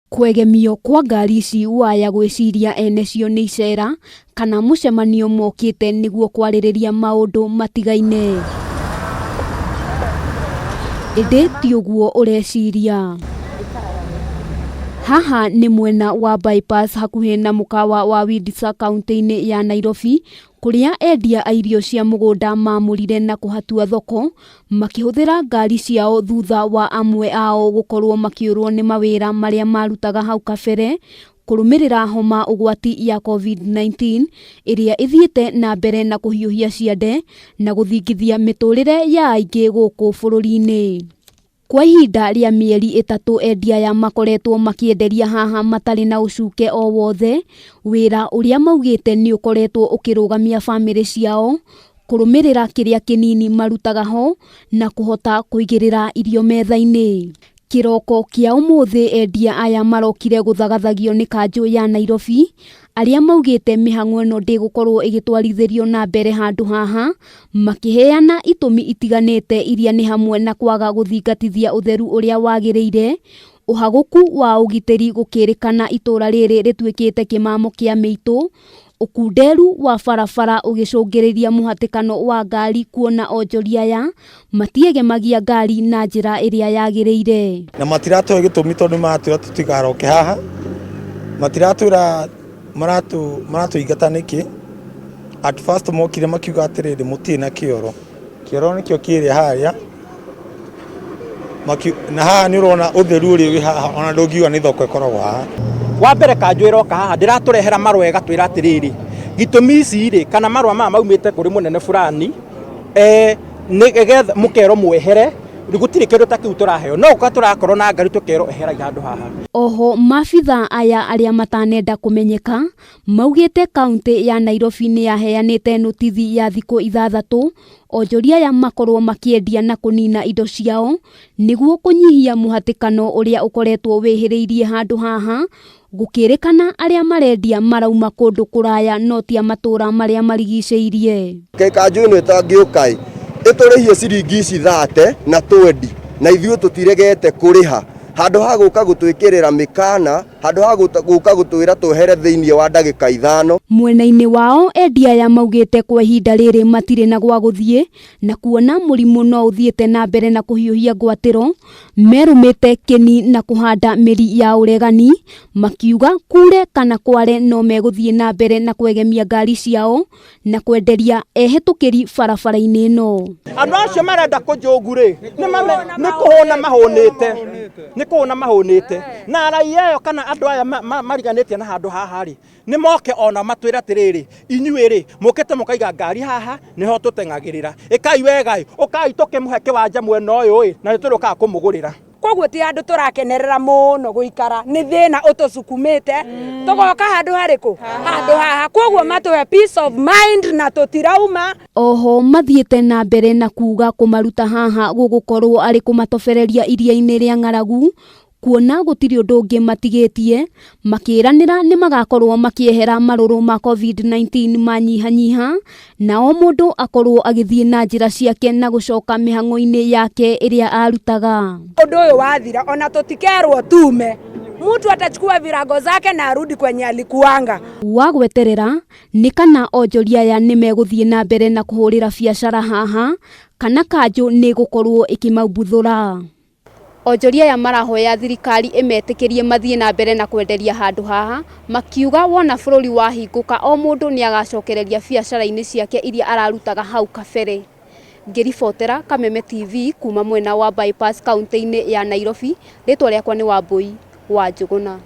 Kwegemio kwa ngari ici waya gwiciria enecio nĩ icera kana mũcemanio mokĩte nĩguo kwarĩrĩria maũndũ matigaine. Ĩndĩ ti ũguo ũreciria. Haha nĩ mwena wa bypass hakuhĩ na mũkawa wa Windsor kaunti-inĩ ya Nairobi, kũrĩa endia a irio cia mũgũnda mamũrire na kũhatua thoko makĩhũthĩra ngari ciao thutha wa amwe ao gũkorwo makĩũrwo nĩ mawĩra marĩa marutaga hau kabere kũrũmĩrĩra homa ũgwati ya COVID-19 ĩrĩa ĩthiĩte na mbere na kũhiũhia ciande na gũthingithia mĩtũrĩre ya aingĩ gũkũ bũrũri-inĩ. Kwa ihinda rĩa mĩeri ĩtatũ endia aya makoretwo makĩenderia haha matarĩ na ũcuke o wothe, wĩra ũrĩa maugĩte nĩ ũkoretwo ũkĩrũgamia bamĩrĩ ciao, kũrũmĩrĩra kĩrĩa kĩnini marutaga ho na kũhota kũigĩrĩra irio metha-inĩ. Kĩroko kĩa ũmũthĩ endia aya marokire gũthagathagio nĩ kanjũ ya Nairobi, arĩa maugĩte mĩhang'o ĩno ndĩgũkorwo ĩgĩtwarithĩrio na mbere handũ haha, makĩheana itũmi itiganĩte iria nĩ hamwe na kwaga gũthingatithia ũtheru ũrĩa wagĩrĩire, ũhagũku wa ũgitĩri gũkĩrĩkana itũra rĩrĩ rĩtuĩkĩte kĩmamo kĩa mĩitũ, ũkunderu wa barabara ũgĩcũngĩrĩria mũhatĩkano wa ngari kuona onjoria aya matiegemagia ngari na njĩra ĩrĩa yagĩrĩire. Na matiratũhe gĩtũmi tondũ maratwĩra tũtigaroke haha, matiratwĩra maratũingata nĩkĩ. At first mokire makiuga atĩrĩrĩ mũtirĩ na kĩoro, kĩoro nĩkĩo kĩrĩa harĩa na haha nĩ ũrona ũtheru ũrĩa wĩ haha ona ndũngiuga nĩ thoko ĩkoragwo haha. Wa mbere kanjũ ĩroka haha ndĩratũrehera marũa ĩgatwĩra atĩrĩrĩ gĩtũmi ici rĩ kana marũa maya maumĩte kũrĩ mũnene fulani nĩgetha mũkero mwehere gũtirĩ kĩndũ ta kĩu tũraheo, no ũka tũrakorwo na ngari tũkero ehera handũ haha. Oho mabitha aya arĩa matanenda kũmenyeka maugĩte kaunti ya Nairobi nĩ yaheanĩte notithi ya thikũ 6 onjoria aya makorwo makĩendia na kũnina indo ciao nĩguo kũnyihia mũhatĩkano ũrĩa ũkoretwo wĩhĩrĩirie handũ haha, gũkĩrĩkana arĩa marendia marauma kũndũ kũraya no ti matũra marĩa marigicĩirie. Kanjũ ĩno ĩtangĩũka ĩtũrĩhie ciringi ici 30 na 20 na ithuĩ tũtiregete kũrĩha, handũ ha gũka gũtwĩkĩrĩra mĩkana, handũ ha gũka gũtwĩra twehere thĩinĩ wa ndagĩka 5. Mwena-inĩ wao endia aya maugĩte kwa ihinda rĩrĩ matirĩ na gwa gũthiĩ na kuona mũrimũ no ũthiĩte na mbere na kũhiũhia ngwatĩro, merũmĩte kĩni na kũhanda mĩri ya ũregani, makiuga kure kana kware no megũthiĩ na mbere na kwegemia ngari ciao na kwenderia ehĩtũkĩri barabara-inĩ ĩno. Andũ acio marenda kũnjũgu rĩ nĩ kũhũna mahũnĩte na raia ĩyo kana andũ aya mariganĩtie na handũ haha rĩ nĩ moke ona matwĩra atĩrĩrĩ inyuĩ rĩ mũkĩte mũkaiga ngari haha nĩho tũteng'agĩrĩra, ĩkai wega ũkai tũkĩmũhe kĩwanja mwena ũyũ na nĩtũrĩũkaga kũmũgũrĩra. Koguo ti andũ tũrakenerera mũno gũikara, nĩ thĩna ũtũcukumĩte tũgoka handũ harĩkũ handũ haha, koguo matũhe peace of mind na tũtirauma. Oho mathiĩte na mbere na kuga kũmaruta haha gũgũkorwo arĩ kũmatobereria iria-inĩ rĩa ng'aragu, kuona gũtirĩ ũndũ ũngĩ matigĩtie, makĩranĩra nĩ magakorwo makĩehera marũrũ ma COVID-19 manyihanyiha na o mũndũ akorwo agĩthiĩ na njĩra ciake na gũcoka mĩhang'o-inĩ yake ĩrĩa arutaga. Ũndũ ũyũ wathira ona tũtikerwo tume, mtu atachukua virago zake na arudi kwenye alikuanga. Wagweterera nĩ kana onjoria aya nĩ megũthiĩ na mbere na kũhũrĩra biacara haha kana kanjũ nĩ gũkorwo ĩkĩmaumbũthũra. Onjoria aya marahoya thirikari ĩmetĩkĩrie mathiĩ na mbere na kwenderia handũ haha, makiuga wona bũrũri wahingũka o mũndũ nĩ agacokereria biacara-inĩ ciake iria ararutaga hau kabere. Ngĩribotera Kameme TV kuma mwena wa bypass kaunti-inĩ ya Nairobi, rĩtwa rĩakwa nĩ Wambui wa Njũgũna.